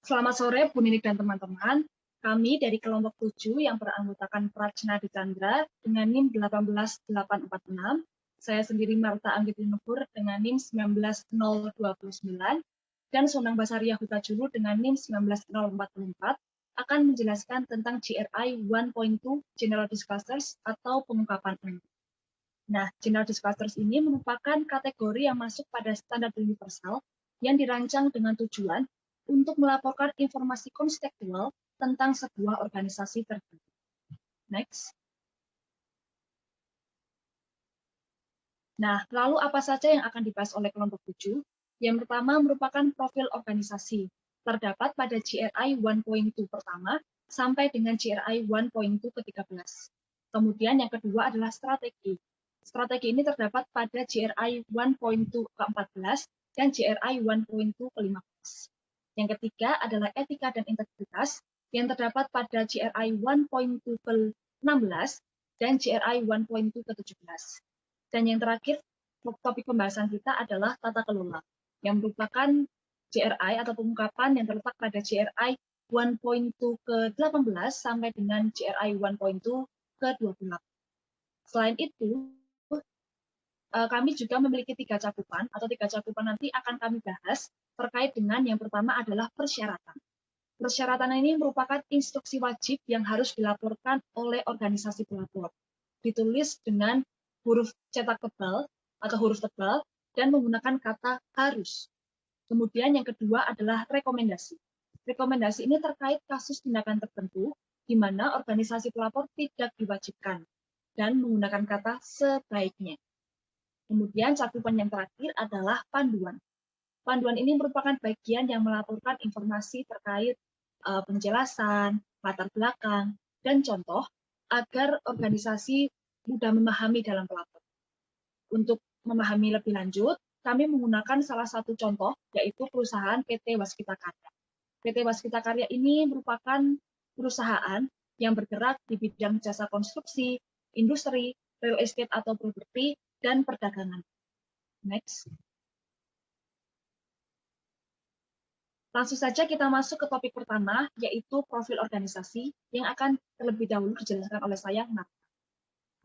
Selamat sore, Bu Ninik dan teman-teman. Kami dari kelompok 7 yang beranggotakan Prajna Dicandra dengan NIM 18846. Saya sendiri Marta Anggit Nukur dengan NIM 19029 dan Sonang Basaria Hutajulu dengan NIM 19044 akan menjelaskan tentang GRI 1.2 General Disclosures atau pengungkapan ini. Nah, General Disclosures ini merupakan kategori yang masuk pada standar universal yang dirancang dengan tujuan untuk melaporkan informasi kontekstual tentang sebuah organisasi tertentu. Next. Nah, lalu apa saja yang akan dibahas oleh kelompok 7? Yang pertama merupakan profil organisasi. Terdapat pada GRI 1.2 pertama sampai dengan GRI 1.2 ke-13. Kemudian yang kedua adalah strategi. Strategi ini terdapat pada GRI 1.2 ke-14 dan GRI 1.2 ke-15. Yang ketiga adalah etika dan integritas yang terdapat pada GRI 1.2 ke-16 dan GRI 1.2 ke-17. Dan yang terakhir, topik pembahasan kita adalah tata kelola, yang merupakan GRI atau pengungkapan yang terletak pada GRI 1.2 ke-18 sampai dengan GRI 1.2 ke-28. Selain itu, kami juga memiliki 3 cakupan, atau 3 cakupan nanti akan kami bahas terkait dengan yang pertama adalah persyaratan. Persyaratan ini merupakan instruksi wajib yang harus dilaporkan oleh organisasi pelapor. Ditulis dengan huruf cetak tebal atau huruf tebal dan menggunakan kata harus. Kemudian yang kedua adalah rekomendasi. Rekomendasi ini terkait kasus tindakan tertentu di mana organisasi pelapor tidak diwajibkan dan menggunakan kata sebaiknya. Kemudian cakupan yang terakhir adalah panduan. Panduan ini merupakan bagian yang melaporkan informasi terkait penjelasan, latar belakang, dan contoh agar organisasi mudah memahami dalam pelapor. Untuk memahami lebih lanjut, kami menggunakan salah satu contoh, yaitu perusahaan PT Waskita Karya. PT Waskita Karya ini merupakan perusahaan yang bergerak di bidang jasa konstruksi, industri, real estate atau properti, dan perdagangan. Next. Langsung saja kita masuk ke topik pertama, yaitu profil organisasi, yang akan terlebih dahulu dijelaskan oleh saya, Marta.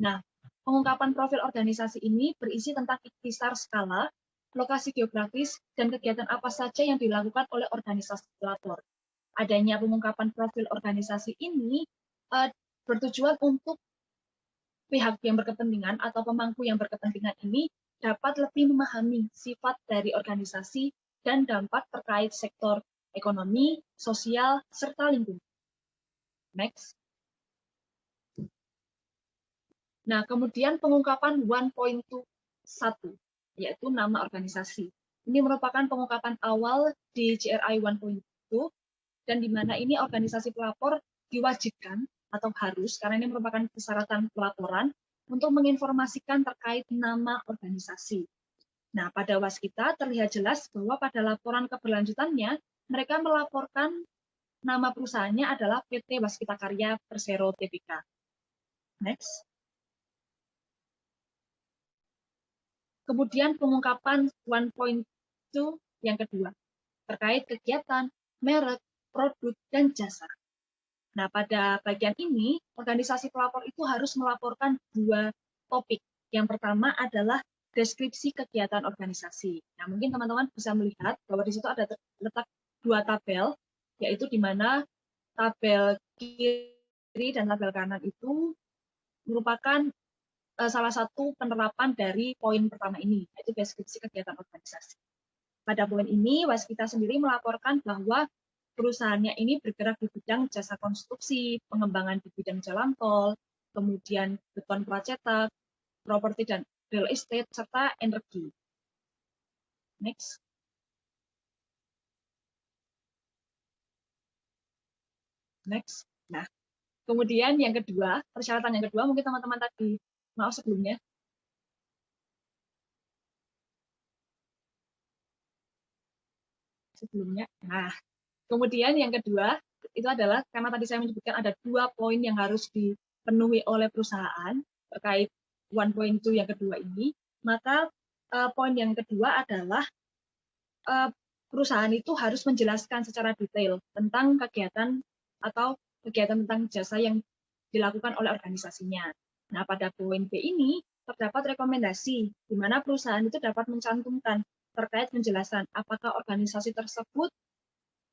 Nah, pengungkapan profil organisasi ini berisi tentang ikhtisar skala, lokasi geografis, dan kegiatan apa saja yang dilakukan oleh organisasi pelapor. Adanya pengungkapan profil organisasi ini bertujuan untuk pihak yang berkepentingan atau pemangku yang berkepentingan ini dapat lebih memahami sifat dari organisasi dan dampak terkait sektor ekonomi, sosial, serta lingkungan. Next. Nah, kemudian pengungkapan 1.1, yaitu nama organisasi. Ini merupakan pengungkapan awal di GRI 1.2, dan di mana ini organisasi pelapor diwajibkan atau harus, karena ini merupakan persyaratan pelaporan, untuk menginformasikan terkait nama organisasi. Nah, pada Waskita terlihat jelas bahwa pada laporan keberlanjutannya, mereka melaporkan nama perusahaannya adalah PT Waskita Karya Persero Tbk. Next. Kemudian pengungkapan 1.2 yang kedua, terkait kegiatan, merek, produk, dan jasa. Nah, pada bagian ini, organisasi pelapor itu harus melaporkan 2 topik. Yang pertama adalah deskripsi kegiatan organisasi. Nah, mungkin teman-teman bisa melihat bahwa di situ ada terletak 2 tabel, yaitu di mana tabel kiri dan tabel kanan itu merupakan salah satu penerapan dari poin pertama ini, yaitu deskripsi kegiatan organisasi. Pada poin ini, Waskita sendiri melaporkan bahwa perusahaannya ini bergerak di bidang jasa konstruksi, pengembangan di bidang jalan tol, kemudian beton pracetak, properti dan real estate, serta energi. Next. Next. Nah, kemudian yang kedua, persyaratan yang kedua, mungkin teman-teman tadi, maaf sebelumnya, Nah, kemudian yang kedua, itu adalah karena tadi saya menyebutkan ada 2 poin yang harus dipenuhi oleh perusahaan terkait 1.2 yang kedua ini, maka poin yang kedua adalah perusahaan itu harus menjelaskan secara detail tentang kegiatan atau kegiatan tentang jasa yang dilakukan oleh organisasinya. Nah, pada poin B ini terdapat rekomendasi di mana perusahaan itu dapat mencantumkan terkait penjelasan apakah organisasi tersebut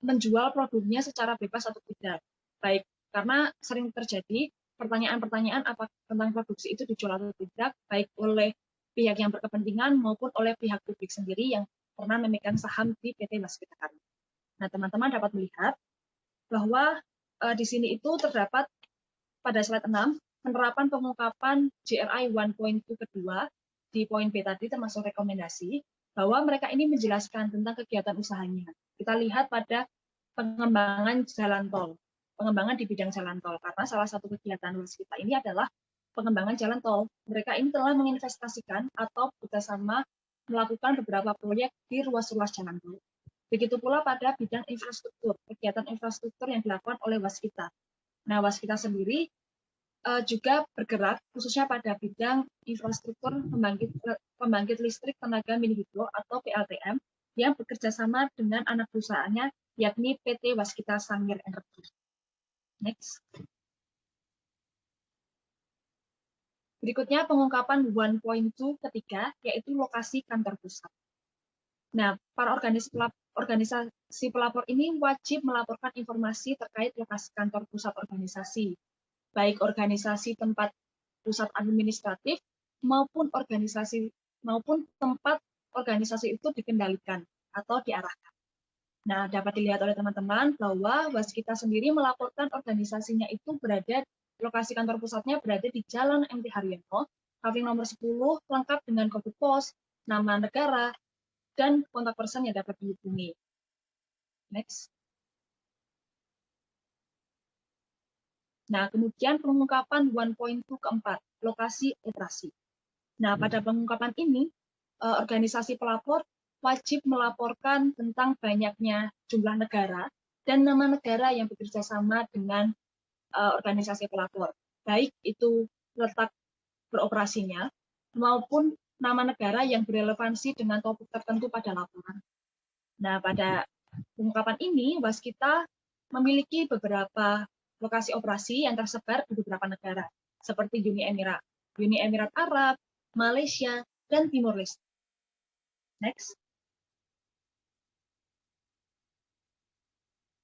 menjual produknya secara bebas atau tidak. Baik, karena sering terjadi pertanyaan-pertanyaan apa tentang produksi itu dijual atau tidak, baik oleh pihak yang berkepentingan maupun oleh pihak publik sendiri yang pernah memegang saham di PT Waskita Karya. Nah, teman-teman dapat melihat bahwa di sini itu terdapat pada slide 6, penerapan pengungkapan GRI 1.2 kedua di poin B tadi termasuk rekomendasi, bahwa mereka ini menjelaskan tentang kegiatan usahanya. Kita lihat pada pengembangan jalan tol, pengembangan di bidang jalan tol, karena salah satu kegiatan Waskita ini adalah pengembangan jalan tol. Mereka ini telah menginvestasikan atau bekerjasama melakukan beberapa proyek di ruas-ruas jalan tol. Begitu pula pada bidang infrastruktur, kegiatan infrastruktur yang dilakukan oleh Waskita. Nah, Waskita sendiri juga bergerak khususnya pada bidang infrastruktur pembangkit listrik tenaga mini hidro atau PLTM yang bekerja sama dengan anak perusahaannya yakni PT Waskita Sangir Energi. Next. Berikutnya pengungkapan 1.2 ketiga yaitu lokasi kantor pusat. Nah, para organisasi pelapor ini wajib melaporkan informasi terkait lokasi kantor pusat organisasi, baik organisasi tempat pusat administratif maupun tempat organisasi itu dikendalikan atau diarahkan. Nah, dapat dilihat oleh teman-teman bahwa Waskita sendiri melaporkan organisasinya itu lokasi kantor pusatnya berada di Jalan MT Haryono, Kavling nomor 10, lengkap dengan kode pos, nama negara, dan kontak person yang dapat dihubungi. Next. Nah, kemudian pengungkapan 1.2 keempat, lokasi operasi. Nah, pada pengungkapan ini, organisasi pelapor wajib melaporkan tentang banyaknya jumlah negara dan nama negara yang bekerja sama dengan organisasi pelapor, baik itu letak beroperasinya maupun nama negara yang berelevansi dengan topik tertentu pada laporan. Nah, pada pengungkapan ini, Waskita memiliki beberapa lokasi operasi yang tersebar di beberapa negara, seperti Uni Emirat Arab, Malaysia, dan Timor Leste. Next.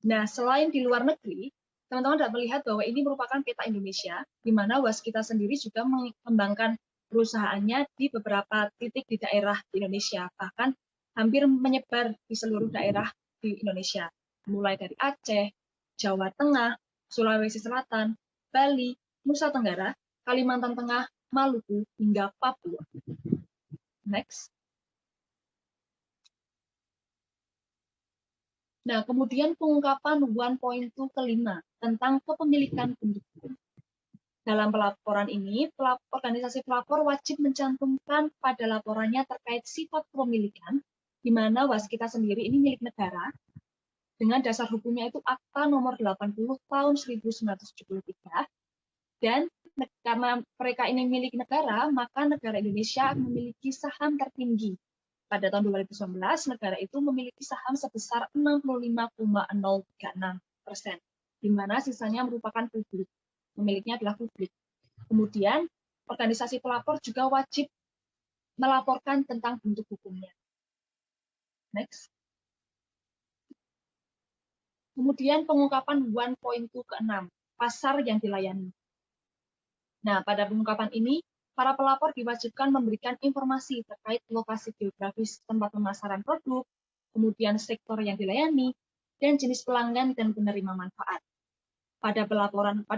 Nah, selain di luar negeri, teman-teman dapat melihat bahwa ini merupakan peta Indonesia, di mana Waskita sendiri juga mengembangkan perusahaannya di beberapa titik di daerah di Indonesia, bahkan hampir menyebar di seluruh daerah di Indonesia, mulai dari Aceh, Jawa Tengah, Sulawesi Selatan, Bali, Nusa Tenggara, Kalimantan Tengah, Maluku, hingga Papua. Next. Nah, kemudian pengungkapan 1.2 kelima tentang kepemilikan pendukung. Dalam pelaporan ini, organisasi pelapor wajib mencantumkan pada laporannya terkait sifat kepemilikan, di mana Waskita sendiri ini milik negara, dengan dasar hukumnya itu Akta nomor 80 tahun 1973, dan karena mereka ini milik negara, maka negara Indonesia memiliki saham tertinggi. Pada tahun 2019, negara itu memiliki saham sebesar 65,036%, di mana sisanya merupakan publik. Pemiliknya adalah publik. Kemudian, organisasi pelapor juga wajib melaporkan tentang bentuk hukumnya. Next. Kemudian pengungkapan 1.2 ke-6, pasar yang dilayani. Nah, pada pengungkapan ini, para pelapor diwajibkan memberikan informasi terkait lokasi geografis tempat pemasaran produk, kemudian sektor yang dilayani, dan jenis pelanggan dan penerima manfaat. Pada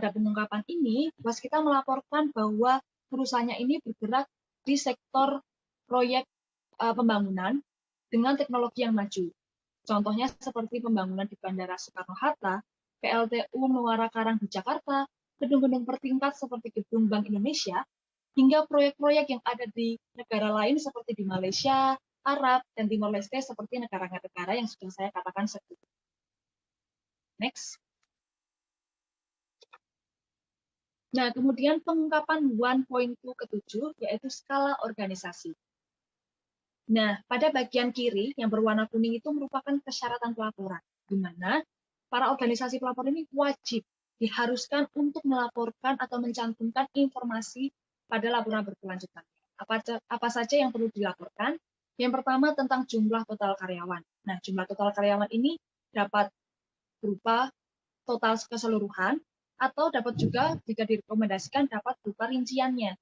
pengungkapan ini, Waskita melaporkan bahwa perusahaannya ini bergerak di sektor proyek pembangunan dengan teknologi yang maju. Contohnya seperti pembangunan di Bandara Soekarno-Hatta, PLTU Muara Karang di Jakarta, gedung-gedung bertingkat seperti Gedung Bank Indonesia, hingga proyek-proyek yang ada di negara lain seperti di Malaysia, Arab, dan Timor Leste seperti negara-negara yang sudah saya katakan sebelumnya. Next. Nah, kemudian pengungkapan 1.2 ke-7, yaitu skala organisasi. Nah, pada bagian kiri yang berwarna kuning itu merupakan persyaratan pelaporan, di mana para organisasi pelapor ini wajib diharuskan untuk melaporkan atau mencantumkan informasi pada laporan berkelanjutan. Apa saja yang perlu dilaporkan? Yang pertama tentang jumlah total karyawan. Nah, jumlah total karyawan ini dapat berupa total keseluruhan atau dapat juga jika direkomendasikan dapat berupa rinciannya.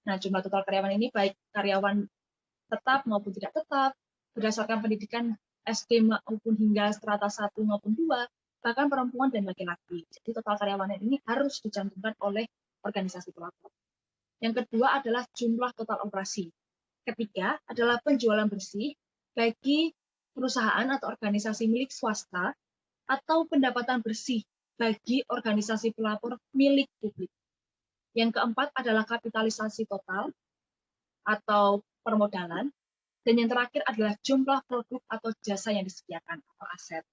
Nah, jumlah total karyawan ini baik karyawan tetap maupun tidak tetap, berdasarkan pendidikan SD maupun hingga strata 1 maupun 2, bahkan perempuan dan laki-laki. Jadi total karyawan ini harus dicantumkan oleh organisasi pelapor. Yang kedua adalah jumlah total operasi. Ketiga adalah penjualan bersih bagi perusahaan atau organisasi milik swasta atau pendapatan bersih bagi organisasi pelapor milik publik. Yang keempat adalah kapitalisasi total atau permodalan, dan yang terakhir adalah jumlah produk atau jasa yang disediakan atau aset.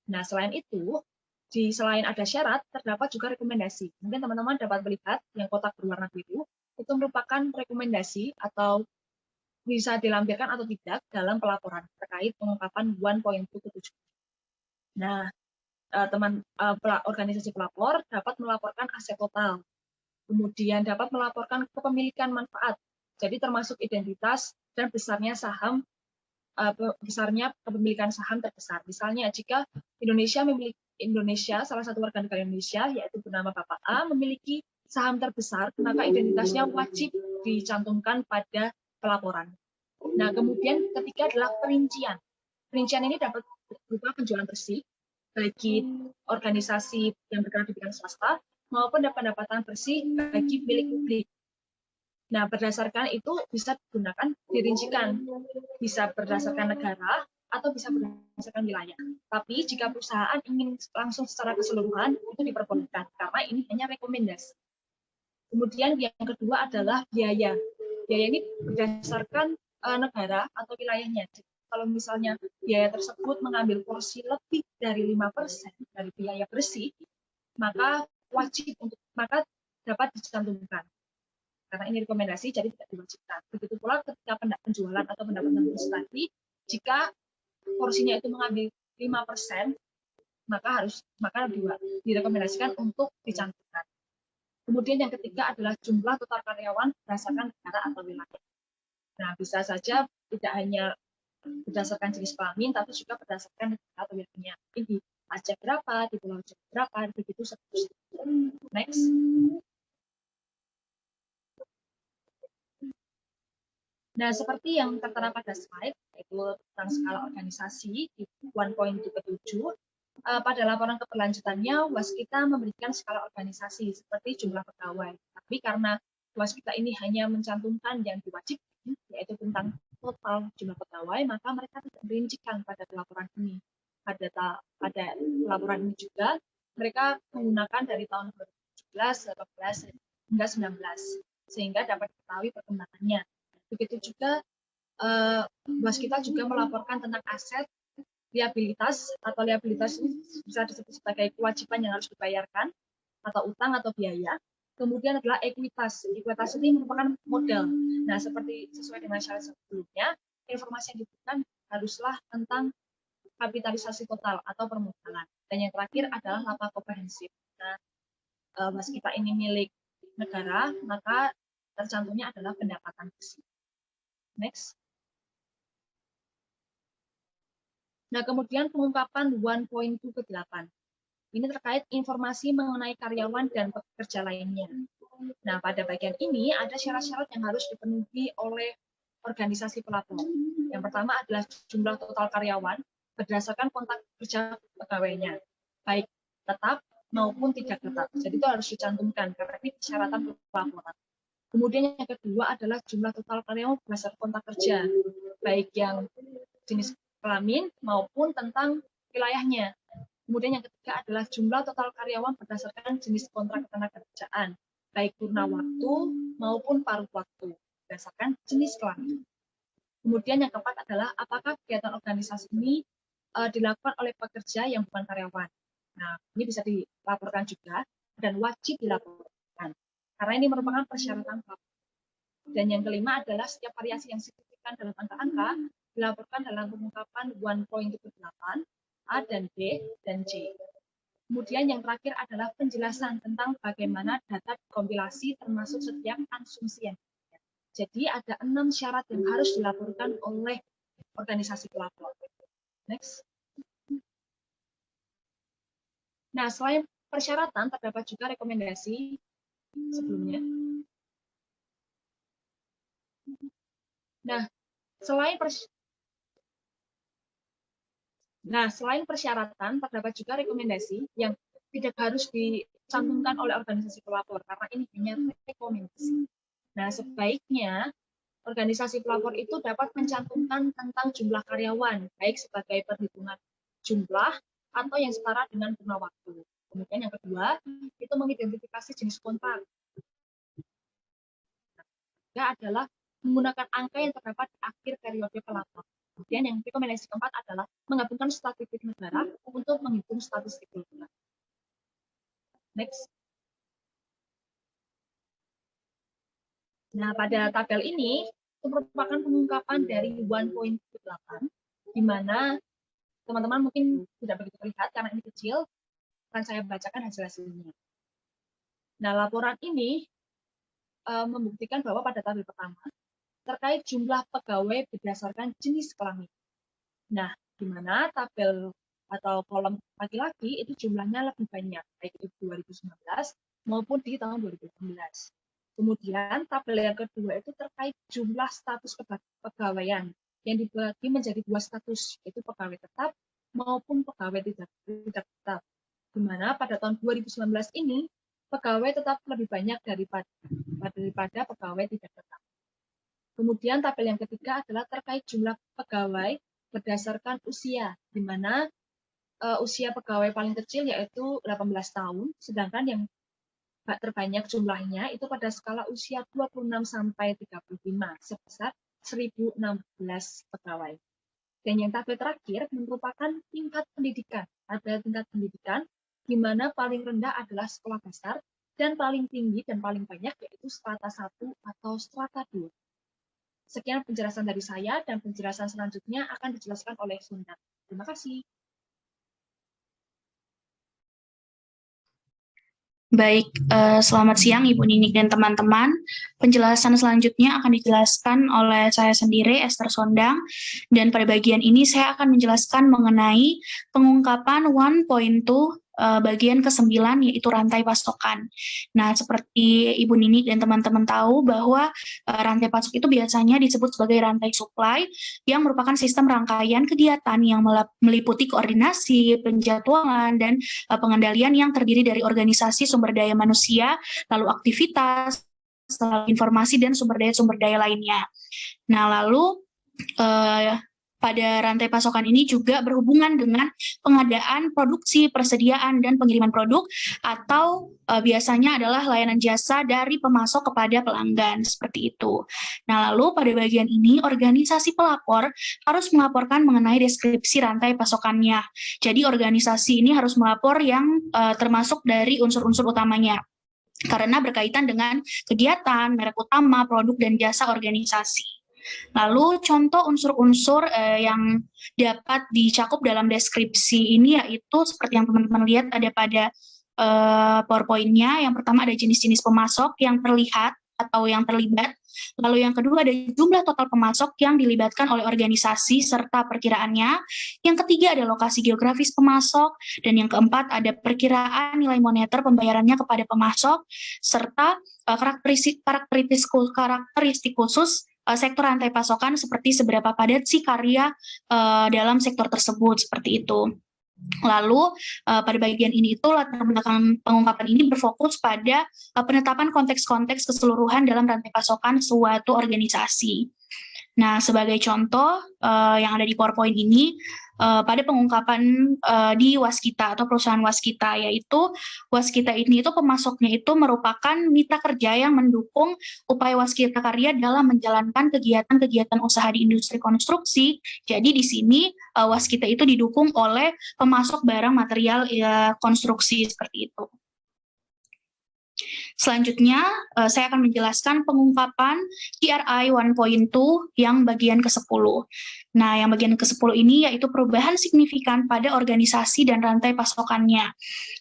Nah, selain itu, selain ada syarat, terdapat juga rekomendasi. Mungkin teman-teman dapat melihat yang kotak berwarna biru, itu merupakan rekomendasi atau bisa dilampirkan atau tidak dalam pelaporan terkait pengungkapan 1.2 ke 7. Nah, organisasi pelapor dapat melaporkan aset total, kemudian dapat melaporkan kepemilikan manfaat, jadi termasuk identitas dan besarnya saham, besarnya kepemilikan saham terbesar. Misalnya jika Indonesia, salah satu warga negara Indonesia yaitu bernama Bapak A memiliki saham terbesar, maka identitasnya wajib dicantumkan pada pelaporan. Nah, kemudian ketiga adalah perincian. Perincian ini dapat berupa penjualan bersih bagi organisasi yang bergerak di bidang swasta maupun pendapatan bersih bagi milik publik. Nah, berdasarkan itu bisa digunakan, dirincikan, bisa berdasarkan negara atau bisa berdasarkan wilayah. Tapi jika perusahaan ingin langsung secara keseluruhan, itu diperbolehkan, karena ini hanya rekomendasi. Kemudian yang kedua adalah biaya. Biaya ini berdasarkan negara atau wilayahnya. Kalau misalnya biaya tersebut mengambil porsi lebih dari 5% dari biaya bersih, maka dapat dicantumkan. Karena ini rekomendasi, jadi tidak diwajibkan. Begitu pula ketika penjualan atau pendapatan bersih tadi, jika porsinya itu mengambil 5%, maka direkomendasikan untuk dicantumkan. Kemudian yang ketiga adalah jumlah total karyawan berdasarkan negara atau wilayah. Nah, bisa saja tidak hanya berdasarkan jenis kelamin, tapi juga berdasarkan negara atau wilayahnya. Di Aceh berapa, di Pulau Jawa berapa, begitu seterusnya. Next. Nah, seperti yang tertera pada slide, yaitu tentang skala organisasi di 1.2 ke 7, pada laporan keberlanjutannya, Waskita memberikan skala organisasi seperti jumlah pegawai. Tapi karena Waskita ini hanya mencantumkan yang diwajibkan, yaitu tentang total jumlah pegawai, maka mereka tidak merincikan pada laporan ini. Pada laporan ini juga, mereka menggunakan dari tahun 2017, 18, hingga 19, sehingga dapat diketahui perkembangannya. Begitu juga Waskita juga melaporkan tentang aset, liabilitas atau liabilitas ini bisa disebut sebagai kewajiban yang harus dibayarkan atau utang atau biaya. Kemudian adalah ekuitas. Ekuitas ini merupakan modal. Nah, seperti sesuai dengan syarat sebelumnya, informasi yang diberikan haruslah tentang kapitalisasi total atau permodalan. Dan yang terakhir adalah laba komprehensif. Nah, Waskita ini milik negara, maka tercantumnya adalah pendapatan bersih. Next. Nah, kemudian pengungkapan 1.2 ke 8. Ini terkait informasi mengenai karyawan dan pekerja lainnya. Nah, pada bagian ini ada syarat-syarat yang harus dipenuhi oleh organisasi pelapor. Yang pertama adalah jumlah total karyawan berdasarkan kontrak kerja pegawainya, baik tetap maupun tidak tetap. Jadi itu harus dicantumkan karena ini persyaratan pelaporan. Kemudian yang kedua adalah jumlah total karyawan berdasarkan kontrak kerja, baik yang jenis kelamin maupun tentang wilayahnya. Kemudian yang ketiga adalah jumlah total karyawan berdasarkan jenis kontrak ketenagakerjaan, baik purna waktu maupun paruh waktu, berdasarkan jenis kelamin. Kemudian yang keempat adalah apakah kegiatan organisasi ini dilakukan oleh pekerja yang bukan karyawan. Nah, ini bisa dilaporkan juga dan wajib dilaporkan, karena ini merupakan persyaratan. Dan yang kelima adalah setiap variasi yang signifikan diartikan dalam angka-angka dilaporkan dalam pengungkapan 1.8 A dan B dan C. Kemudian yang terakhir adalah penjelasan tentang bagaimana data dikompilasi termasuk setiap asumsi yang ada. Jadi ada 6 syarat yang harus dilaporkan oleh organisasi pelapor. Next. Nah, selain persyaratan terdapat juga rekomendasi sebelumnya. Nah, selain persyaratan, terdapat juga rekomendasi yang tidak harus dicantumkan oleh organisasi pelapor, karena ini hanya rekomendasi. Nah, sebaiknya organisasi pelapor itu dapat mencantumkan tentang jumlah karyawan, baik sebagai perhitungan jumlah atau yang setara dengan kurun waktu. Kemudian yang kedua, itu mengidentifikasi jenis kontrak. Ketiga adalah menggunakan angka yang terdapat di akhir periode pelapor. Kemudian yang rekomendasi keempat adalah menggabungkan statistik negara untuk menghitung statistik negara. Next. Nah, pada tabel ini itu merupakan pengungkapan dari 1.8, di mana teman-teman mungkin tidak begitu terlihat karena ini kecil, akan saya bacakan hasil-hasilnya. Nah, laporan ini membuktikan bahwa pada tabel pertama, terkait jumlah pegawai berdasarkan jenis kelamin. Nah, di mana tabel atau kolom laki-laki itu jumlahnya lebih banyak, baik itu 2019 maupun di tahun 2019. Kemudian tabel yang kedua itu terkait jumlah status kepegawaian yang dibagi menjadi 2 status, yaitu pegawai tetap maupun pegawai tidak tetap. Di mana pada tahun 2019 ini pegawai tetap lebih banyak daripada pegawai tidak tetap. Kemudian tabel yang ketiga adalah terkait jumlah pegawai berdasarkan usia, di mana usia pegawai paling kecil yaitu 18 tahun, sedangkan yang terbanyak jumlahnya itu pada skala usia 26 sampai 35 sebesar 1.016 pegawai. Dan yang tabel terakhir merupakan tingkat pendidikan. Ada tingkat pendidikan di mana paling rendah adalah sekolah dasar dan paling tinggi dan paling banyak yaitu strata 1 atau strata 2. Sekian penjelasan dari saya dan penjelasan selanjutnya akan dijelaskan oleh Sunda. Terima kasih. Baik, selamat siang Ibu Ninik dan teman-teman. Penjelasan selanjutnya akan dijelaskan oleh saya sendiri, Esther Sondang. Dan pada bagian ini saya akan menjelaskan mengenai pengungkapan 1.2 bagian ke-9, yaitu rantai pasokan. Nah, seperti Ibu Ninik dan teman-teman tahu bahwa rantai pasok itu biasanya disebut sebagai rantai supply, yang merupakan sistem rangkaian kegiatan yang meliputi koordinasi, penjadwalan, dan pengendalian yang terdiri dari organisasi sumber daya manusia, lalu aktivitas, lalu informasi, dan sumber daya lainnya. Nah, lalu pada rantai pasokan ini juga berhubungan dengan pengadaan, produksi, persediaan, dan pengiriman produk, atau biasanya adalah layanan jasa dari pemasok kepada pelanggan, seperti itu. Nah, lalu pada bagian ini, organisasi pelapor harus melaporkan mengenai deskripsi rantai pasokannya. Jadi, organisasi ini harus melapor yang termasuk dari unsur-unsur utamanya, karena berkaitan dengan kegiatan, merek utama, produk, dan jasa organisasi. Lalu contoh unsur-unsur yang dapat dicakup dalam deskripsi ini yaitu seperti yang teman-teman lihat ada pada PowerPoint-nya. Yang pertama ada jenis-jenis pemasok yang terlihat atau yang terlibat. Lalu yang kedua ada jumlah total pemasok yang dilibatkan oleh organisasi serta perkiraannya. Yang ketiga ada lokasi geografis pemasok. Dan yang keempat ada perkiraan nilai moneter pembayarannya kepada pemasok serta karakteristik khusus sektor rantai pasokan seperti seberapa padat sih karya dalam sektor tersebut, seperti itu. Lalu pada bagian ini itu latar belakang pengungkapan ini berfokus pada penetapan konteks-konteks keseluruhan dalam rantai pasokan suatu organisasi. Nah, sebagai contoh yang ada di PowerPoint ini, pada pengungkapan di Waskita atau perusahaan Waskita, yaitu Waskita ini itu pemasoknya itu merupakan mitra kerja yang mendukung upaya Waskita Karya dalam menjalankan kegiatan-kegiatan usaha di industri konstruksi. Jadi di sini Waskita itu didukung oleh pemasok barang material konstruksi seperti itu. Selanjutnya, saya akan menjelaskan pengungkapan GRI 1.2 yang bagian ke-10. Nah, yang bagian ke-10 ini yaitu perubahan signifikan pada organisasi dan rantai pasokannya.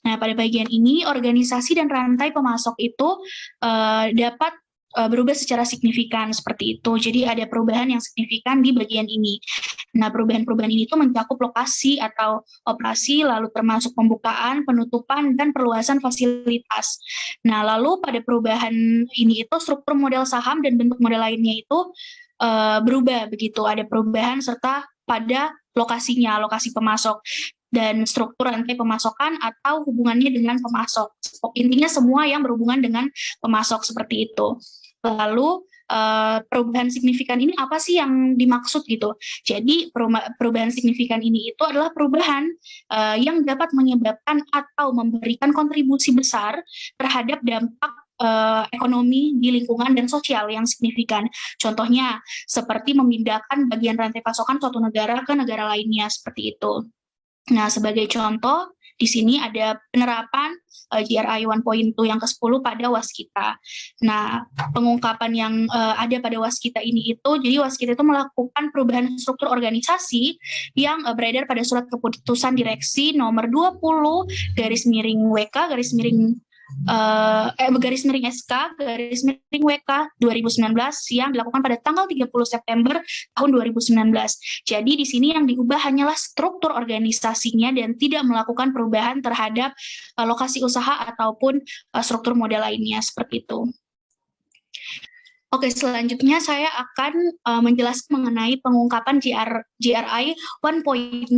Nah, pada bagian ini, organisasi dan rantai pemasok itu dapat berubah secara signifikan seperti itu. Jadi ada perubahan yang signifikan di bagian ini. Nah, perubahan-perubahan ini itu mencakup lokasi atau operasi, lalu termasuk pembukaan, penutupan, dan perluasan fasilitas. Nah, lalu pada perubahan ini itu struktur model saham dan bentuk model lainnya itu berubah begitu. Ada perubahan serta pada lokasinya, lokasi pemasok dan struktur rantai pemasokan atau hubungannya dengan pemasok. Intinya semua yang berhubungan dengan pemasok seperti itu. Lalu perubahan signifikan ini apa sih yang dimaksud gitu? Jadi perubahan signifikan ini itu adalah perubahan yang dapat menyebabkan atau memberikan kontribusi besar terhadap dampak ekonomi di lingkungan dan sosial yang signifikan. Contohnya seperti memindahkan bagian rantai pasokan suatu negara ke negara lainnya seperti itu. Nah, sebagai contoh, di sini ada penerapan GRI 1.2 yang ke-10 pada waskita. Nah, pengungkapan yang ada pada waskita ini itu, jadi waskita itu melakukan perubahan struktur organisasi yang beredar pada surat keputusan direksi nomor 20 garis miring WK garis miring garis miring SK garis miring WK 2019 yang dilakukan pada tanggal 30 September tahun 2019. Jadi di sini yang diubah hanyalah struktur organisasinya dan tidak melakukan perubahan terhadap lokasi usaha ataupun struktur modal lainnya seperti itu. Oke, selanjutnya saya akan menjelaskan mengenai pengungkapan GRI 1.2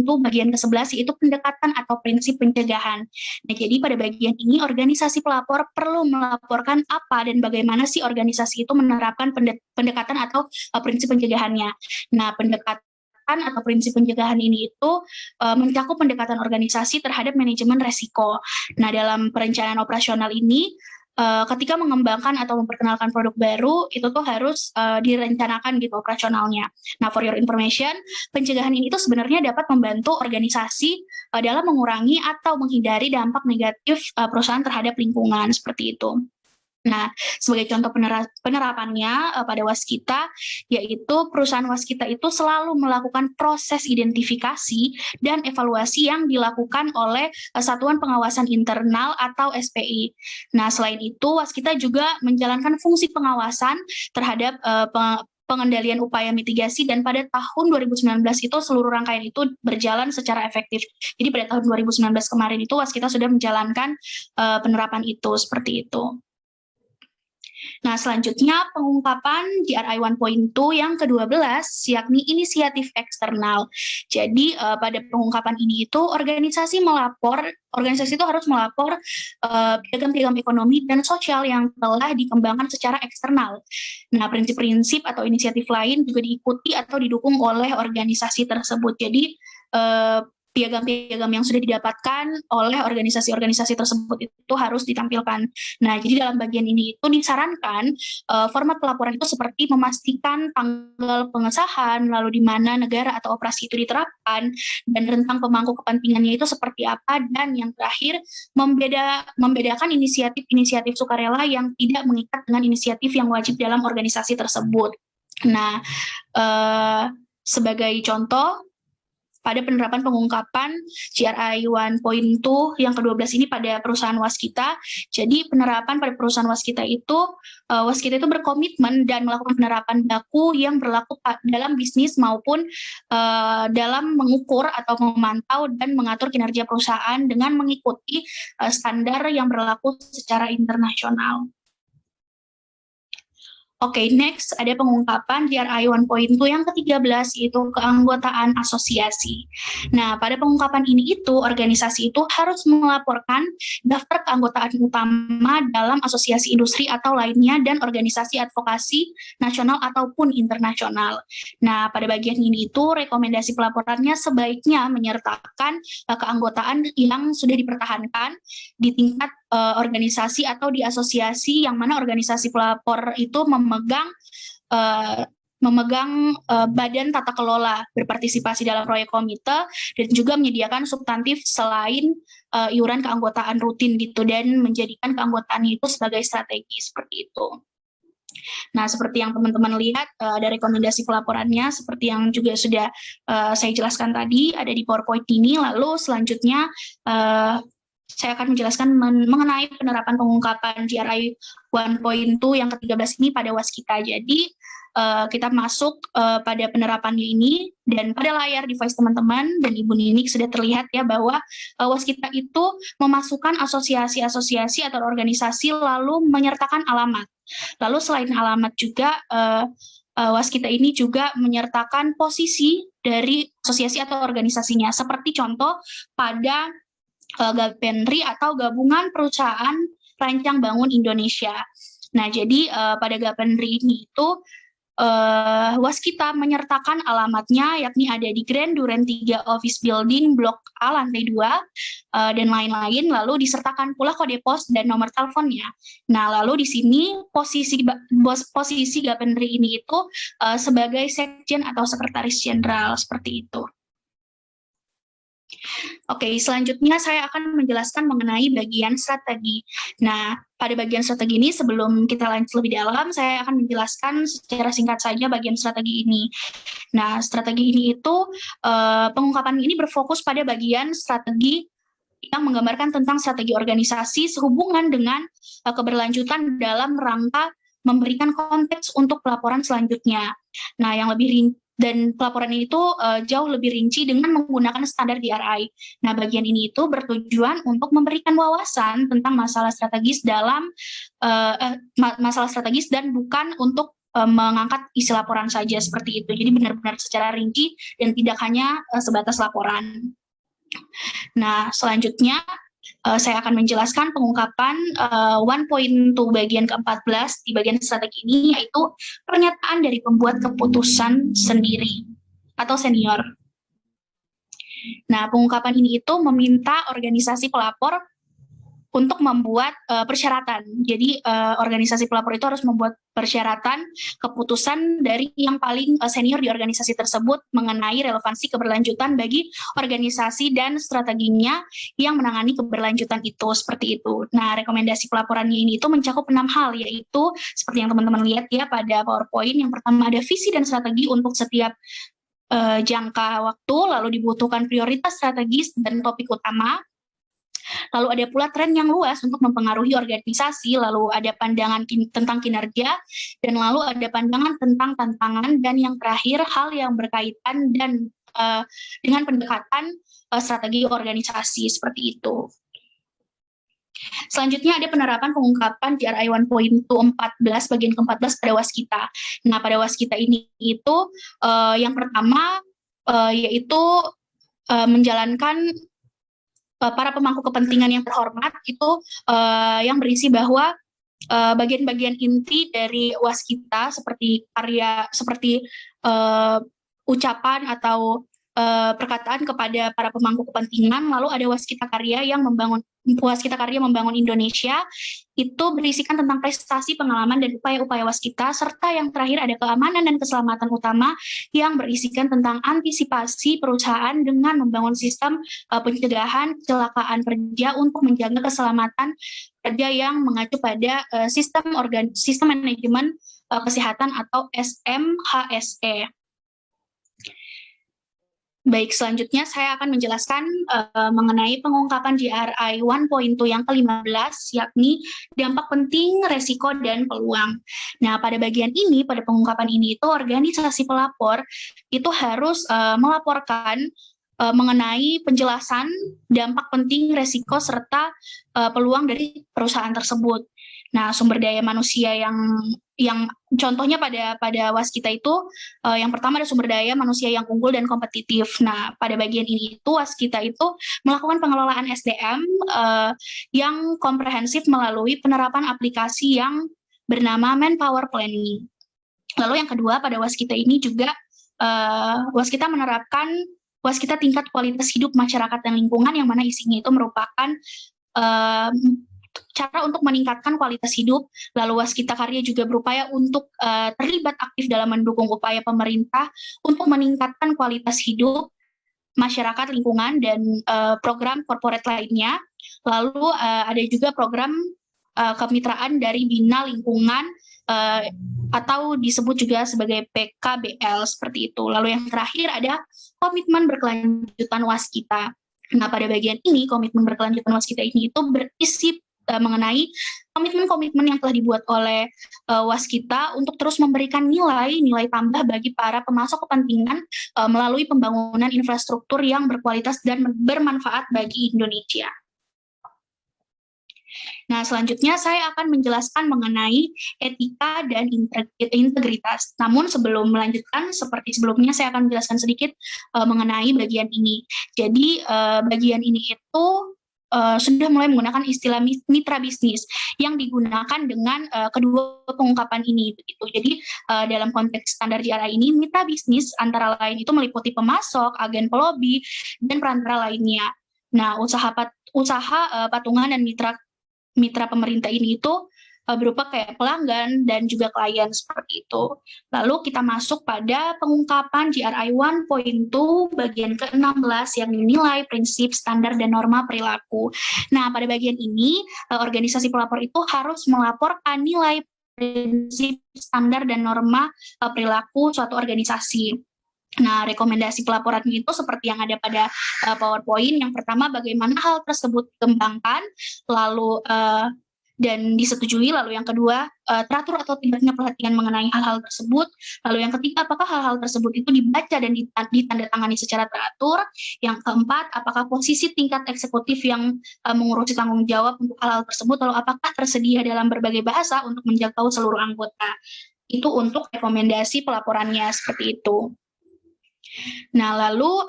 bagian ke-11 yaitu pendekatan atau prinsip pencegahan. Nah, jadi pada bagian ini organisasi pelapor perlu melaporkan apa dan bagaimana sih organisasi itu menerapkan pendekatan atau prinsip pencegahannya. Nah, pendekatan atau prinsip pencegahan ini itu mencakup pendekatan organisasi terhadap manajemen resiko. Nah, dalam perencanaan operasional ini ketika mengembangkan atau memperkenalkan produk baru itu tuh harus direncanakan gitu operasionalnya. Nah, for your information, pencegahan ini tuh sebenarnya dapat membantu organisasi dalam mengurangi atau menghindari dampak negatif perusahaan terhadap lingkungan seperti itu. Nah, sebagai contoh penerapannya pada waskita, yaitu perusahaan waskita itu selalu melakukan proses identifikasi dan evaluasi yang dilakukan oleh Satuan Pengawasan Internal atau SPI. Nah, selain itu, waskita juga menjalankan fungsi pengawasan terhadap pengendalian upaya mitigasi dan pada tahun 2019 itu seluruh rangkaian itu berjalan secara efektif. Jadi pada tahun 2019 kemarin itu waskita sudah menjalankan penerapan itu seperti itu. Nah, selanjutnya pengungkapan GRI 1.2 yang ke-12, yakni inisiatif eksternal. Jadi, pada pengungkapan ini itu organisasi itu harus melapor piagam-piagam ekonomi dan sosial yang telah dikembangkan secara eksternal. Nah, prinsip-prinsip atau inisiatif lain juga diikuti atau didukung oleh organisasi tersebut. Jadi, piagam-piagam yang sudah didapatkan oleh organisasi-organisasi tersebut itu harus ditampilkan. Nah, jadi dalam bagian ini itu disarankan format pelaporan itu seperti memastikan tanggal pengesahan, lalu di mana negara atau operasi itu diterapkan, dan rentang pemangku kepentingannya itu seperti apa, dan yang terakhir membedakan inisiatif-inisiatif sukarela yang tidak mengikat dengan inisiatif yang wajib dalam organisasi tersebut. Nah, sebagai contoh, pada penerapan pengungkapan GRI 1.2 yang ke-12 ini pada perusahaan waskita. Jadi penerapan pada perusahaan waskita itu berkomitmen dan melakukan penerapan baku yang berlaku dalam bisnis maupun dalam mengukur atau memantau dan mengatur kinerja perusahaan dengan mengikuti standar yang berlaku secara internasional. Oke, next ada pengungkapan GRI 1.2 yang ke-13 yaitu keanggotaan asosiasi. Nah, pada pengungkapan ini itu organisasi itu harus melaporkan daftar keanggotaan utama dalam asosiasi industri atau lainnya dan organisasi advokasi nasional ataupun internasional. Nah, pada bagian ini itu rekomendasi pelaporannya sebaiknya menyertakan keanggotaan yang sudah dipertahankan di tingkat organisasi atau di asosiasi yang mana organisasi pelapor itu memegang memegang badan tata kelola, berpartisipasi dalam proyek komite, dan juga menyediakan substantif selain iuran keanggotaan rutin gitu, dan menjadikan keanggotaan itu sebagai strategi seperti itu. Nah, seperti yang teman-teman lihat ada rekomendasi pelaporannya, seperti yang juga sudah saya jelaskan tadi, ada di PowerPoint ini. Lalu selanjutnya saya akan menjelaskan mengenai penerapan pengungkapan GRI 1.2 yang ke-13 ini pada Waskita. Jadi kita masuk pada penerapannya ini, dan pada layar device teman-teman dan Ibu Ninik sudah terlihat ya bahwa Waskita itu memasukkan asosiasi-asosiasi atau organisasi lalu menyertakan alamat. Lalu selain alamat juga Waskita ini juga menyertakan posisi dari asosiasi atau organisasinya. Seperti contoh pada Gapendri atau Gabungan Perusahaan Rancang Bangun Indonesia. Nah, jadi pada Gapendri ini itu Waskita menyertakan alamatnya, yakni ada di Grand Duren 3 Office Building, Blok A, lantai 2, dan lain-lain, lalu disertakan pula kode pos dan nomor teleponnya. Nah, lalu di sini posisi Gapendri ini itu sebagai Sekjen atau Sekretaris Jenderal, seperti itu. Oke, selanjutnya saya akan menjelaskan mengenai bagian strategi. Nah, pada bagian strategi ini sebelum kita lanjut lebih dalam, saya akan menjelaskan secara singkat saja bagian strategi ini. Nah, strategi ini itu pengungkapan ini berfokus pada bagian strategi yang menggambarkan tentang strategi organisasi sehubungan dengan keberlanjutan dalam rangka memberikan konteks untuk pelaporan selanjutnya. Nah, yang lebih dan pelaporan ini itu jauh lebih rinci dengan menggunakan standar GRI. Nah, bagian ini itu bertujuan untuk memberikan wawasan tentang masalah strategis dalam masalah strategis dan bukan untuk mengangkat isi laporan saja seperti itu. Jadi benar-benar secara rinci dan tidak hanya sebatas laporan. Nah, selanjutnya saya akan menjelaskan pengungkapan 1.2 bagian ke-14 di bagian strategi ini, yaitu pernyataan dari pembuat keputusan sendiri atau senior. Nah, pengungkapan ini itu meminta organisasi pelapor untuk membuat persyaratan. Jadi organisasi pelapor itu harus membuat persyaratan keputusan dari yang paling senior di organisasi tersebut mengenai relevansi keberlanjutan bagi organisasi dan strateginya yang menangani keberlanjutan itu, seperti itu. Nah, rekomendasi pelaporannya ini itu mencakup 6 hal, yaitu seperti yang teman-teman lihat ya pada PowerPoint. Yang pertama ada visi dan strategi untuk setiap jangka waktu, lalu dibutuhkan prioritas strategis dan topik utama. Lalu ada pula tren yang luas untuk mempengaruhi organisasi, lalu ada pandangan tentang kinerja, dan lalu ada pandangan tentang tantangan, dan yang terakhir hal yang berkaitan dan dengan pendekatan strategi organisasi, seperti itu. Selanjutnya ada penerapan pengungkapan GRI 1.2 14 bagian ke-14 pada Waskita. Nah, pada Waskita ini itu yang pertama yaitu menjalankan para pemangku kepentingan yang terhormat itu yang berisi bahwa bagian-bagian inti dari Waskita seperti ucapan atau perkataan kepada para pemangku kepentingan, lalu ada Waskita Karya membangun Indonesia, itu berisikan tentang prestasi, pengalaman, dan upaya-upaya Waskita, serta yang terakhir ada keamanan dan keselamatan utama yang berisikan tentang antisipasi perusahaan dengan membangun sistem pencegahan kecelakaan kerja untuk menjaga keselamatan kerja yang mengacu pada sistem manajemen kesehatan atau SMHSE. Baik, selanjutnya saya akan menjelaskan mengenai pengungkapan GRI 1.2 yang ke-15, yakni dampak penting, resiko, dan peluang. Nah, pada bagian ini, pada pengungkapan ini itu organisasi pelapor itu harus melaporkan mengenai penjelasan dampak penting, resiko, serta peluang dari perusahaan tersebut. Nah, sumber daya manusia yang contohnya pada Waskita itu yang pertama ada sumber daya manusia yang unggul dan kompetitif. Nah, pada bagian ini itu Waskita itu melakukan pengelolaan SDM yang komprehensif melalui penerapan aplikasi yang bernama Manpower Planning. Lalu yang kedua pada Waskita ini juga Waskita menerapkan Waskita tingkat kualitas hidup masyarakat dan lingkungan, yang mana isinya itu merupakan cara untuk meningkatkan kualitas hidup. Lalu Waskita Karya juga berupaya untuk terlibat aktif dalam mendukung upaya pemerintah untuk meningkatkan kualitas hidup masyarakat, lingkungan, dan program corporate lainnya. Lalu ada juga program kemitraan dari Bina Lingkungan atau disebut juga sebagai PKBL seperti itu. Lalu yang terakhir ada komitmen berkelanjutan Waskita. Nah, pada bagian ini komitmen berkelanjutan Waskita ini itu berisi mengenai komitmen-komitmen yang telah dibuat oleh Waskita untuk terus memberikan nilai tambah bagi para pemasok kepentingan melalui pembangunan infrastruktur yang berkualitas dan bermanfaat bagi Indonesia. Nah, selanjutnya saya akan menjelaskan mengenai etika dan integritas. Namun sebelum melanjutkan, seperti sebelumnya, saya akan menjelaskan sedikit mengenai bagian ini. Jadi, bagian ini itu sudah mulai menggunakan istilah mitra bisnis yang digunakan dengan kedua pengungkapan ini. Begitu. Jadi, dalam konteks standar GRI ini, mitra bisnis antara lain itu meliputi pemasok, agen pelobi, dan perantara lainnya. Nah, usaha patungan dan mitra pemerintah ini itu berupa kayak pelanggan dan juga klien seperti itu. Lalu kita masuk pada pengungkapan GRI 1.2 bagian ke-16 yang dinilai prinsip, standar, dan norma perilaku. Nah, pada bagian ini organisasi pelapor itu harus melaporkan nilai prinsip, standar, dan norma perilaku suatu organisasi. Nah, rekomendasi pelaporannya itu seperti yang ada pada PowerPoint. Yang pertama, bagaimana hal tersebut dikembangkan, lalu dan disetujui. Lalu yang kedua, teratur atau tidaknya perhatian mengenai hal-hal tersebut. Lalu yang ketiga, apakah hal-hal tersebut itu dibaca dan ditandatangani secara teratur. Yang keempat, apakah posisi tingkat eksekutif yang mengurusi tanggung jawab untuk hal-hal tersebut, lalu apakah tersedia dalam berbagai bahasa untuk menjangkau seluruh anggota. Itu untuk rekomendasi pelaporannya seperti itu. Nah, lalu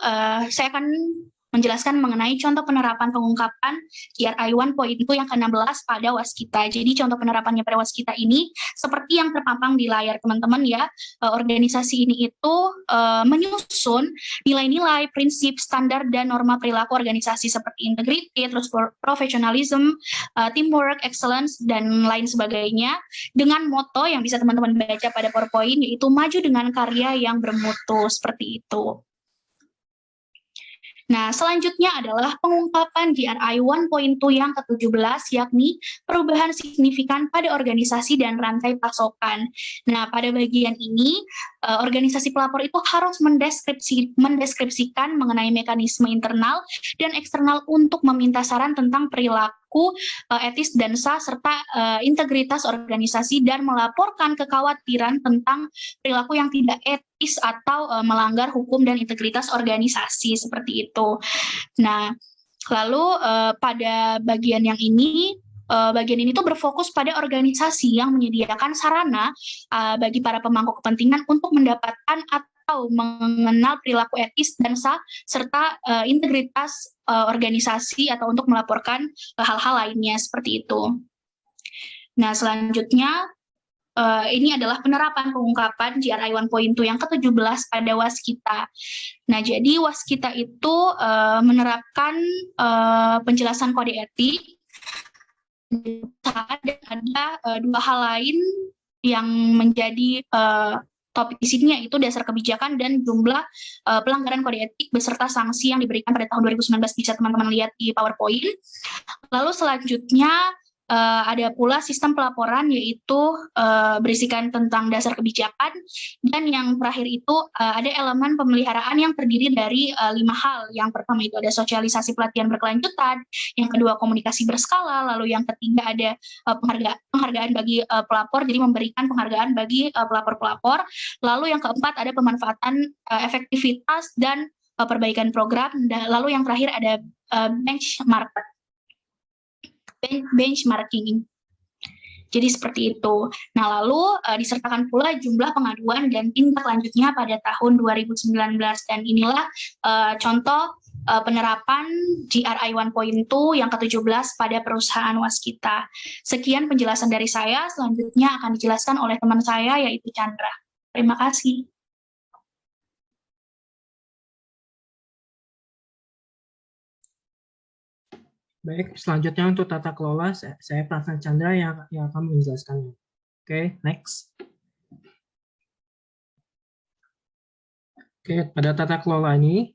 saya akan menjelaskan mengenai contoh penerapan pengungkapan GRI 1.2 yang ke-16 pada Waskita. Jadi contoh penerapannya pada Waskita ini seperti yang terpampang di layar teman-teman ya. Organisasi ini itu menyusun nilai-nilai, prinsip, standar, dan norma perilaku organisasi seperti integrity, terus professionalism, teamwork, excellence, dan lain sebagainya dengan moto yang bisa teman-teman baca pada PowerPoint, yaitu maju dengan karya yang bermutu seperti itu. Nah, selanjutnya adalah pengungkapan GRI 1.2 yang ke-17, yakni perubahan signifikan pada organisasi dan rantai pasokan. Nah, pada bagian ini, organisasi pelapor itu harus mendeskripsikan mengenai mekanisme internal dan eksternal untuk meminta saran tentang perilaku etis dan sah, serta integritas organisasi, dan melaporkan kekhawatiran tentang perilaku yang tidak etis atau melanggar hukum dan integritas organisasi seperti itu. Nah, lalu pada bagian yang ini, bagian ini tuh berfokus pada organisasi yang menyediakan sarana bagi para pemangku kepentingan untuk mendapatkan atau mengenal perilaku etis dan sah serta integritas organisasi atau untuk melaporkan hal-hal lainnya seperti itu. Nah, selanjutnya ini adalah penerapan pengungkapan GRI 1.2 yang ke-17 pada Waskita. Nah, jadi Waskita itu menerapkan penjelasan kode etik, dan ada dua hal lain yang menjadi topik di sini, yaitu dasar kebijakan dan jumlah pelanggaran kode etik beserta sanksi yang diberikan pada tahun 2019, bisa teman-teman lihat di PowerPoint. Lalu selanjutnya ada pula sistem pelaporan, yaitu berisikan tentang dasar kebijakan, dan yang terakhir itu ada elemen pemeliharaan yang terdiri dari 5 hal. Yang pertama itu ada sosialisasi pelatihan berkelanjutan, yang kedua komunikasi berskala, lalu yang ketiga ada penghargaan bagi pelapor, jadi memberikan penghargaan bagi pelapor-pelapor, lalu yang keempat ada pemanfaatan efektivitas dan perbaikan program, lalu yang terakhir ada benchmarking. Jadi seperti itu. Nah, lalu disertakan pula jumlah pengaduan dan tindak lanjutnya pada tahun 2019. Dan inilah contoh penerapan GRI 1.2 yang ke-17 pada perusahaan Waskita. Sekian penjelasan dari saya, selanjutnya akan dijelaskan oleh teman saya, yaitu Chandra. Terima kasih. Baik, selanjutnya untuk tata kelola, saya Pratama Chandra yang akan menjelaskannya. Oke, next. Oke, pada tata kelola ini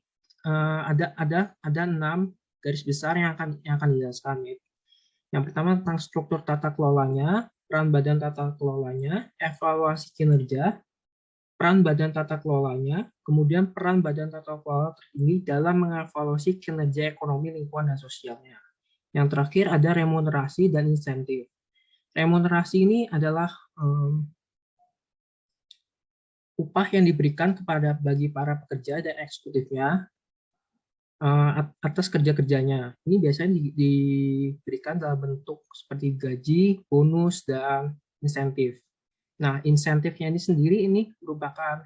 ada 6 garis besar yang akan dijelaskan. Yang pertama tentang struktur tata kelolanya, peran badan tata kelolanya, evaluasi kinerja, peran badan tata kelolanya, kemudian peran badan tata kelola tertinggi dalam mengevaluasi kinerja ekonomi, lingkungan, dan sosialnya. Yang terakhir ada remunerasi dan insentif. Remunerasi ini adalah upah yang diberikan bagi para pekerja dan eksekutifnya atas kerja-kerjanya. Ini biasanya diberikan dalam bentuk seperti gaji, bonus, dan insentif. Nah, insentifnya ini sendiri ini merupakan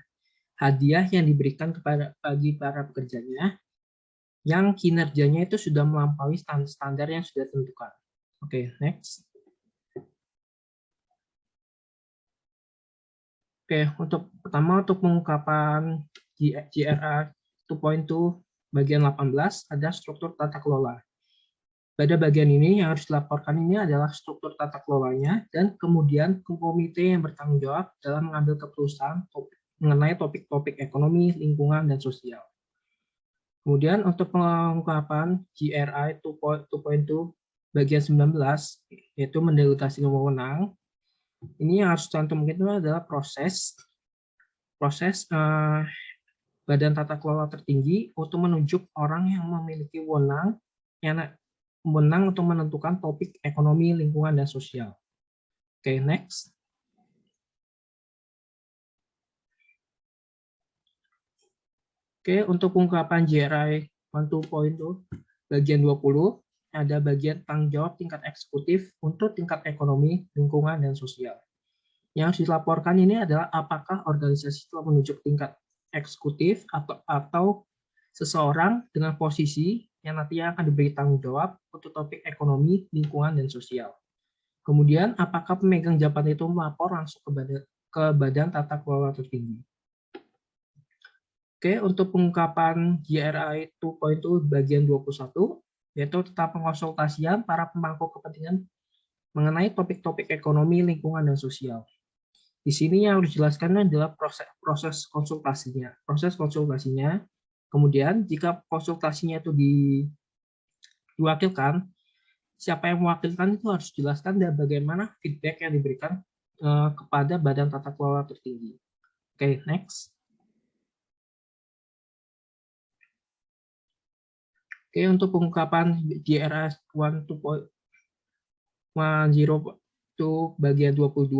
hadiah yang diberikan bagi para pekerjanya yang kinerjanya itu sudah melampaui standar yang sudah ditentukan. Oke, next. Oke, pertama untuk pengungkapan GRI 2.2 bagian 18 ada struktur tata kelola. Pada bagian ini yang harus dilaporkan ini adalah struktur tata kelolanya dan kemudian komite yang bertanggung jawab dalam mengambil keputusan mengenai topik-topik ekonomi, lingkungan, dan sosial. Kemudian untuk pengungkapan GRI 2.2 bagian 19 yaitu mendelegasi wewenang. Ini yang harus cantumkan itu adalah proses badan tata kelola tertinggi untuk menunjuk orang yang memiliki wewenang untuk menentukan topik ekonomi, lingkungan, dan sosial. Oke, next. Oke, untuk pengungkapan GRI 1.2 bagian 20 ada bagian tanggung jawab tingkat eksekutif untuk tingkat ekonomi, lingkungan, dan sosial. Yang dilaporkan ini adalah apakah organisasi telah menunjuk tingkat eksekutif atau seseorang dengan posisi yang nantinya akan diberi tanggung jawab untuk topik ekonomi, lingkungan, dan sosial. Kemudian, apakah pemegang jabatan itu melapor langsung ke badan tata kelola tertinggi. Oke, untuk pengungkapan GRI 2.2 bagian 21, yaitu tentang pengonsultasian para pemangku kepentingan mengenai topik-topik ekonomi, lingkungan, dan sosial. Di sini yang harus dijelaskan adalah proses konsultasinya. Proses konsultasinya, kemudian jika konsultasinya itu diwakilkan, siapa yang mewakilkan itu harus dijelaskan dan bagaimana feedback yang diberikan kepada badan tata kelola tertinggi. Oke, next. Oke, untuk pengungkapan GRI 1.10 bagian 22,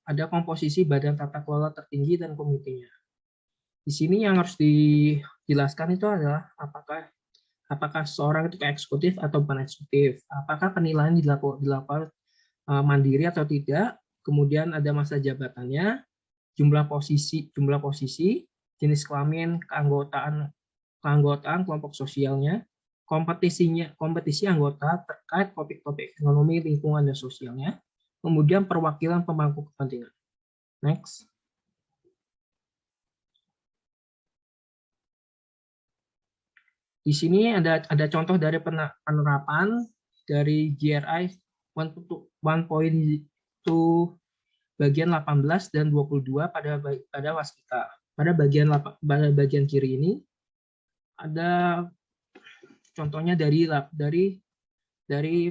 ada komposisi badan tata kelola tertinggi dan komitenya. Di sini yang harus dijelaskan itu adalah apakah seorang itu eksekutif atau bukan eksekutif, apakah penilaian dilakukan mandiri atau tidak, kemudian ada masa jabatannya, jumlah posisi, jenis kelamin, keanggotaan kelompok sosialnya, kompetisi anggota terkait topik-topik ekonomi, lingkungan, dan sosialnya, kemudian perwakilan pemangku kepentingan. Next. Di sini ada contoh dari penerapan dari GRI 1.2 bagian 18 dan 22 pada waskita. Pada bagian kiri ini ada contohnya dari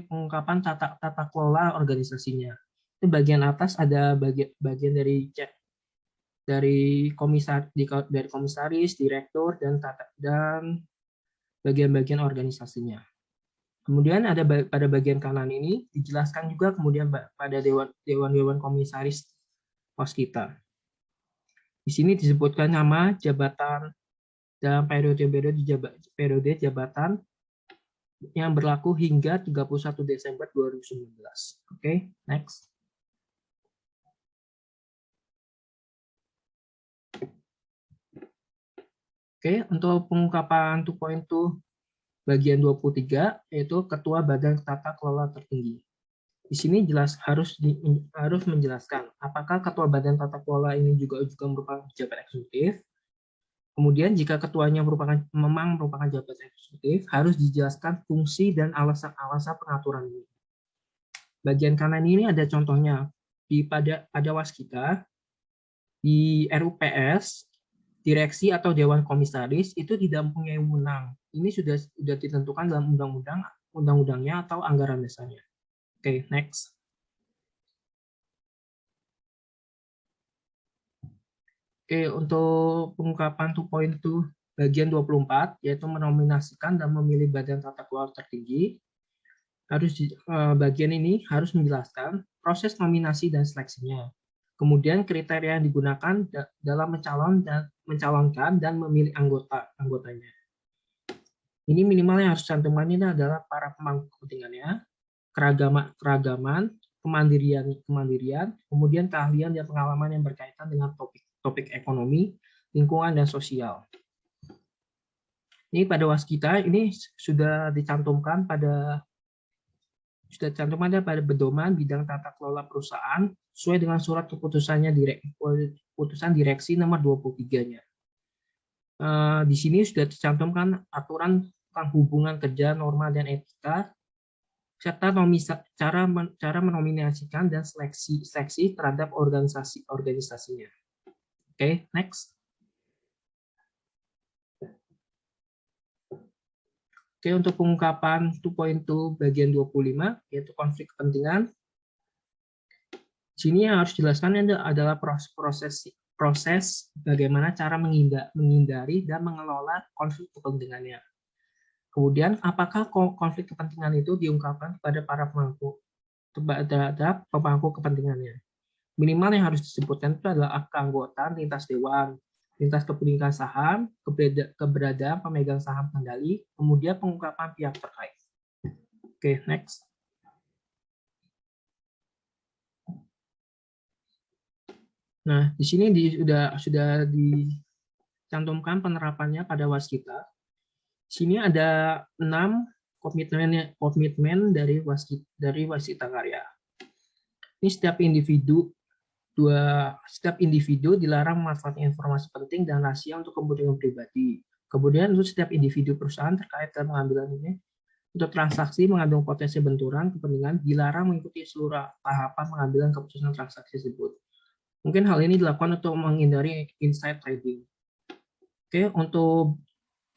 pengungkapan tata kelola organisasinya. Di bagian atas ada bagian dari komisaris, direktur, dan bagian-bagian organisasinya. Kemudian ada pada bagian kanan ini dijelaskan juga kemudian pada dewan komisaris waskita. Di sini disebutkan nama, jabatan, dan periode jabatan yang berlaku hingga 31 Desember 2019. Oke, next. Oke, untuk pengungkapan 2.2 bagian 23 yaitu Ketua Badan Tata Kelola Tertinggi. Di sini harus menjelaskan apakah Ketua Badan Tata Kelola ini juga merupakan pejabat eksekutif Kemudian jika ketuanya memang merupakan jabatan eksekutif, harus dijelaskan fungsi dan alasan-alasan pengaturan ini. Bagian kanan ini ada contohnya. Pada waskita, di RUPS, direksi atau dewan komisaris itu tidak mempunyai wewenang. Ini sudah ditentukan dalam undang-undangnya atau anggaran dasarnya. Oke, next. Oke, untuk pengungkapan 2.2 bagian 24, yaitu menominasikan dan memilih badan tata kelola tertinggi, bagian ini harus menjelaskan proses nominasi dan seleksinya. Kemudian kriteria yang digunakan dalam mencalonkan dan memilih anggotanya. Ini minimal yang harus dicantumkan ini adalah para pemangku kepentingannya, keragaman, kemandirian, kemudian keahlian dan pengalaman yang berkaitan dengan topik ekonomi, lingkungan, dan sosial. Ini pada waskita ini sudah dicantumkan pada pedoman bidang tata kelola perusahaan sesuai dengan surat keputusannya keputusan direksi nomor 23-nya. Di sini sudah dicantumkan aturan tentang hubungan kerja, norma, dan etika, serta cara menominasikan dan seleksi terhadap organisasinya. Oke, next. Oke, untuk pengungkapan 2.2 bagian 25, yaitu konflik kepentingan. Sini yang harus dijelaskan adalah proses bagaimana cara menghindari dan mengelola konflik kepentingannya. Kemudian, apakah konflik kepentingan itu diungkapkan kepada para terhadap pemangku kepentingannya. Minimal yang harus disebutkan itu adalah keanggotaan lintas dewan, lintas kepemilikan saham, keberadaan pemegang saham kendali, kemudian pengungkapan pihak terkait. Oke, next. Nah, di sini sudah dicantumkan penerapannya pada waskita. Di sini ada 6 komitmen dari waskita karya. Ini setiap individu dilarang memanfaatkan informasi penting dan rahasia untuk kepentingan pribadi. Kemudian untuk setiap individu perusahaan terkait dengan pengambilan ini, untuk transaksi mengandung potensi benturan kepentingan dilarang mengikuti seluruh tahapan pengambilan keputusan transaksi tersebut. Mungkin hal ini dilakukan untuk menghindari inside trading. Oke, untuk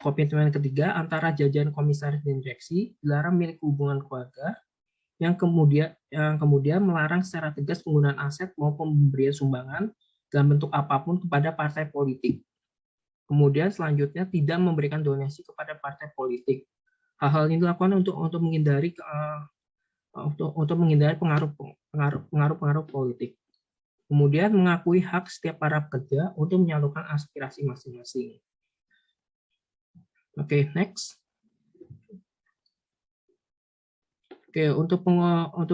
komitmen ketiga, antara jajaran komisaris dan direksi dilarang milik hubungan keluarga, yang kemudian melarang secara tegas penggunaan aset maupun pemberian sumbangan dalam bentuk apapun kepada partai politik. Kemudian selanjutnya tidak memberikan donasi kepada partai politik. Hal-hal ini dilakukan untuk menghindari pengaruh politik. Kemudian mengakui hak setiap para pekerja untuk menyalurkan aspirasi masing-masing. Oke, next. Oke, untuk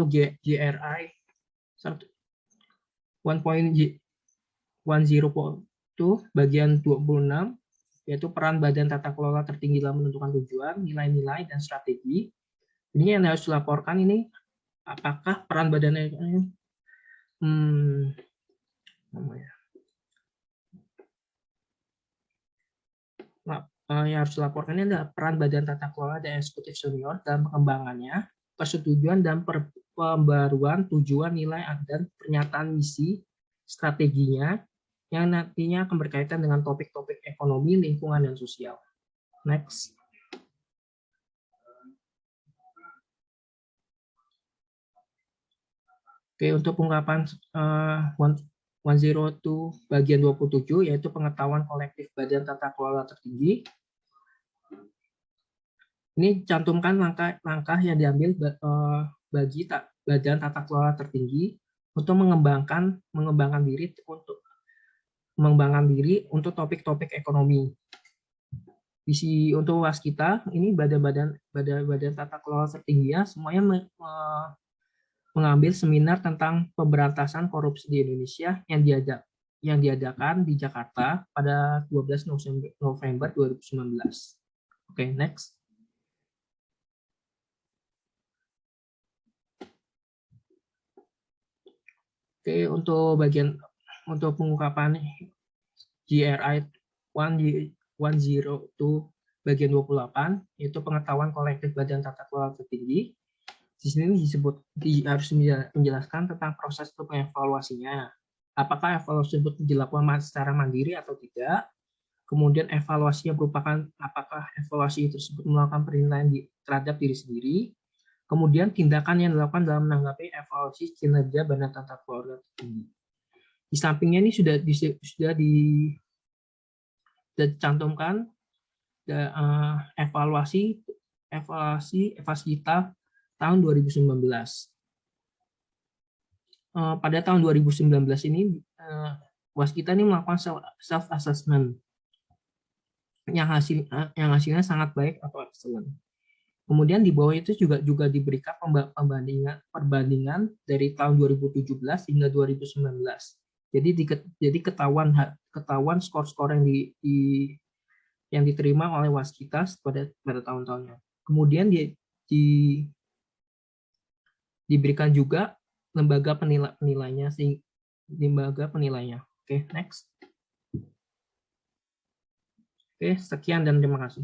GRI 1.10 bagian 26, yaitu peran badan tata kelola tertinggi dalam menentukan tujuan, nilai-nilai, dan strategi. Ini yang harus dilaporkan ini, apakah peran badan ini yang harus dilaporkan ini adalah peran badan tata kelola dan eksekutif senior dalam pengembangannya, persetujuan dan pembaruan tujuan, nilai, dan pernyataan misi strateginya yang nantinya akan berkaitan dengan topik-topik ekonomi, lingkungan, dan sosial. Next. Oke, untuk pengungkapan 102 bagian 27, yaitu pengetahuan kolektif badan tata kelola tertinggi. Ini cantumkan langkah yang diambil bagi badan tata kelola tertinggi untuk mengembangkan diri untuk topik-topik ekonomi. Untuk waskita ini badan tata kelola tertingginya semuanya mengambil seminar tentang pemberantasan korupsi di Indonesia yang diadakan di Jakarta pada 12 November 2019. Oke, next. Oke, untuk pengungkapan GRI 102 bagian 28, yaitu pengetahuan kolektif Badan Tata Kelola Tertinggi. Di sini harus menjelaskan tentang proses untuk mengevaluasinya. Apakah evaluasi tersebut dilakukan secara mandiri atau tidak? Kemudian evaluasinya merupakan apakah evaluasi tersebut melakukan penilaian terhadap diri sendiri. Kemudian tindakan yang dilakukan dalam menanggapi evaluasi kinerja Badan Tata Kelola Tertinggi. Di sampingnya ini sudah dicantumkan evaluasi kita tahun 2019. Pada tahun 2019 ini Waskita ini melakukan self assessment yang hasilnya sangat baik atau excellent. Kemudian di bawah itu juga diberikan perbandingan dari tahun 2017 hingga 2019. Jadi ketahuan skor-skor yang diterima oleh Waskita pada tahun-tahunnya. Kemudian diberikan juga lembaga penilainya. Oke, next. Oke, sekian dan terima kasih.